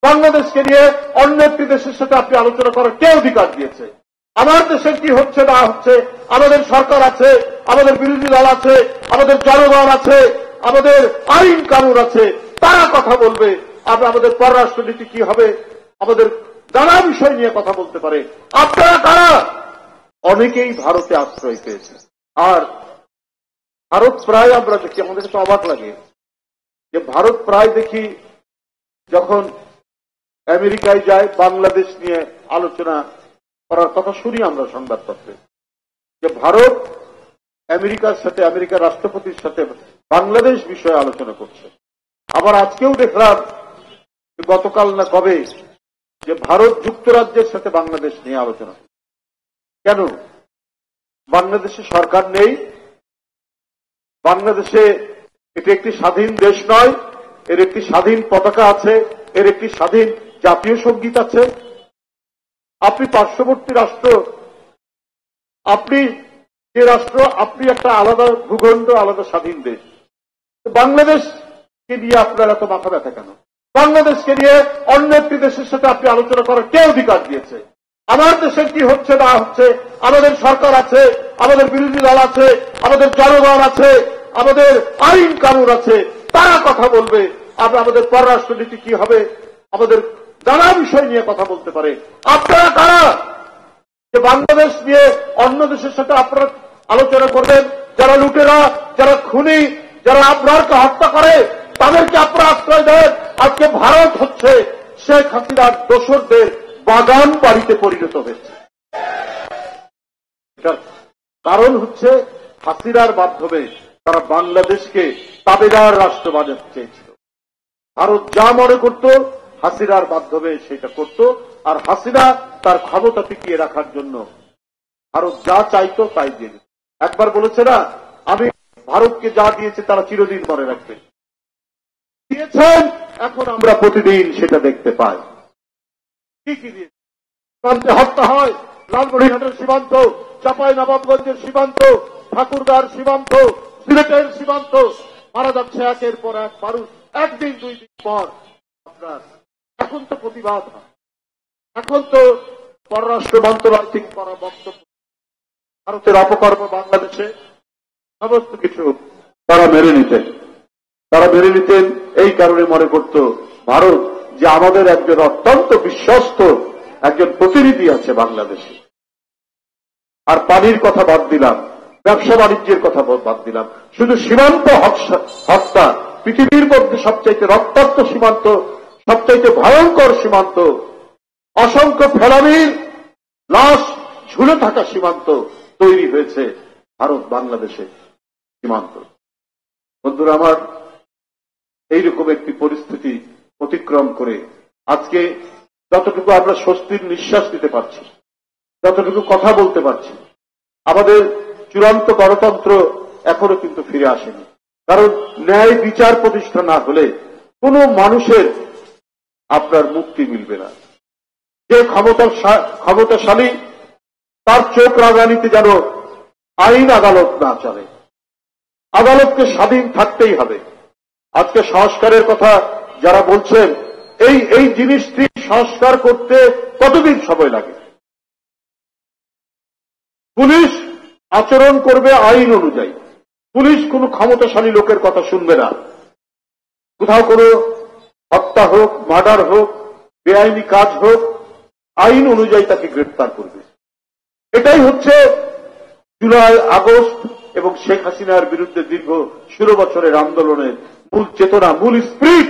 বাংলাদেশকে নিয়ে অন্য একটি দেশের সাথে আপনি আলোচনা করার কে অধিকার দিয়েছে? আমার দেশের কি হচ্ছে না হচ্ছে, আমাদের সরকার আছে, আমাদের বিরোধী দল আছে, আমাদের জনগণ আছে, আমাদের আইন কানুন আছে, তারা কথা বলবে। আমরা আমাদের পররাষ্ট্রনীতি কি হবে, আমাদের নানা বিষয় নিয়ে কথা বলতে পারে। আপনারা কারা? অনেকেই ভারতে আশ্রয় পেয়েছে। আর ভারত প্রায় আমরা দেখি, আমাদের তো অবাক লাগে যে ভারত প্রায় দেখি যখন আমেরিকায় যায় বাংলাদেশ নিয়ে আলোচনা করার কথা শুনি আমরা সংবাদপত্রে, যে ভারত আমেরিকার সাথে, আমেরিকার রাষ্ট্রপতির সাথে বাংলাদেশ বিষয়ে আলোচনা করছে। আবার আজকেও দেখলাম গতকাল না কবে যে ভারত যুক্তরাজ্যের সাথে বাংলাদেশ নিয়ে আলোচনা। কেন? বাংলাদেশে সরকার নেই, বাংলাদেশে এটি একটি স্বাধীন দেশ নয়, এর একটি স্বাধীন পতাকা আছে, এর একটি স্বাধীন জাতীয় সঙ্গীত আছে। আপনি পার্শ্ববর্তী রাষ্ট্র, আপনি যে রাষ্ট্র, আপনি একটা আলাদা ভূখণ্ড, আলাদা স্বাধীন দেশ। বাংলাদেশকে নিয়ে আপনার এত মাথা ব্যথা কেন? বাংলাদেশকে নিয়ে অন্য একটি দেশের সাথে আপনি আলোচনা করার কে অধিকার দিয়েছে? আমার দেশের কি হচ্ছে না হচ্ছে, আমাদের সরকার আছে, আমাদের বিরোধী দল আছে, আমাদের জনগণ আছে, আমাদের আইন কানুন আছে, তারা কথা বলবে। আমরা আমাদের পররাষ্ট্রনীতি কি হবে, আমাদের নানা বিষয় নিয়ে কথা বলতে পারে। আপনারা কারা যে বাংলাদেশ নিয়ে অন্য দেশের সাথে আপনারা আলোচনা করবেন? যারা লুটেরা, যারা খুনি, যারা আপনারকে হত্যা করে, তাদেরকে আপনারা আশ্রয় দেন। আজকে ভারত হচ্ছে শেখ হাসিনার দোসরদের বাগান বাড়িতে পরিণত হয়েছে। এটার কারণ হচ্ছে হাসিনার মাধ্যমে তারা বাংলাদেশকে তাবেদার রাষ্ট্র বানাতে চেয়েছিল। ভারত যা মনে করত হাসিনার মাধ্যমে সেটা করত, আর হাসিনা তার ক্ষমতা টিকিয়ে রাখার জন্য ভারত যা চাইত তাই দিয়ে। একবার বলেছে না, আমি ভারতকে যা দিয়েছে তারা চিরদিন মনে রাখবে। দিয়েছেন, এখন আমরা প্রতিদিন সেটা দেখতে পাই। কি কি দিয়েছে? সীমান্তে হত্যা হয়, লালমনিরহাটের সীমান্ত, চাঁপাই নবাবগঞ্জের সীমান্ত, ঠাকুরগাঁর সীমান্ত, সিলেটের সীমান্ত, মারা যাচ্ছে একের পর এক মানুষ, একদিন দুই দিন পর। আপনার এখন তো প্রতিবাদ হয়, এখন তো পররাষ্ট্র মন্ত্রণালয় থেকে করা বক্তব্য, ভারতের অপকর্ম বাংলাদেশে সমস্ত কিছু তারা মেনে নিতেন। তারা মেনে নিতেন এই কারণে মনে করত ভারত যে আমাদের একজন অত্যন্ত বিশ্বস্ত একজন প্রতিনিধি আছে বাংলাদেশে। আর পানির কথা বাদ দিলাম, ব্যবসা বাণিজ্যের কথা বাদ দিলাম, শুধু সীমান্ত হত্যা, পৃথিবীর মধ্যে সবচাইতে রক্তাক্ত সীমান্ত, সবচাইতে ভয়ঙ্কর সীমান্ত, অসংখ্য ফেলানির লাশ ঝুলে থাকা সীমান্ত তৈরি হয়েছে ভারত বাংলাদেশে সীমান্ত। বন্ধুরা আমার, এইরকম একটি পরিস্থিতি অতিক্রম করে আজকে যতটুকু আমরা স্বস্তির নিঃশ্বাস নিতে পারছি, যতটুকু কথা বলতে পারছি, আমাদের চূড়ান্ত গণতন্ত্র এখনো কিন্তু ফিরে আসেনি। কারণ ন্যায় বিচার প্রতিষ্ঠা না হলে কোন মানুষের আপনার মুক্তি মিলবে না। যে ক্ষমতাশালী তার চোখ রাজনীতি যেন আইন আদালত না চলে, আদালতকে স্বাধীন থাকতেই হবে। আজকে সংস্কারের কথা যারা বলছেন, এই জিনিসটি সংস্কার করতে কতদিন সময় লাগে? পুলিশ আচরণ করবে আইন অনুযায়ী, পুলিশ কোন ক্ষমতাশালী লোকের কথা শুনবে না। কোথাও কোনো হত্যা হোক, মার্ডার হোক, বেআইনি কাজ হোক, আইন অনুযায়ী তাকে গ্রেফতার করবে। এটাই হচ্ছে জুলাই, আগস্ট এবং শেখ হাসিনার বিরুদ্ধে দীর্ঘ 16 বছরের আন্দোলনের মূল চেতনা, মূল স্পিরিট।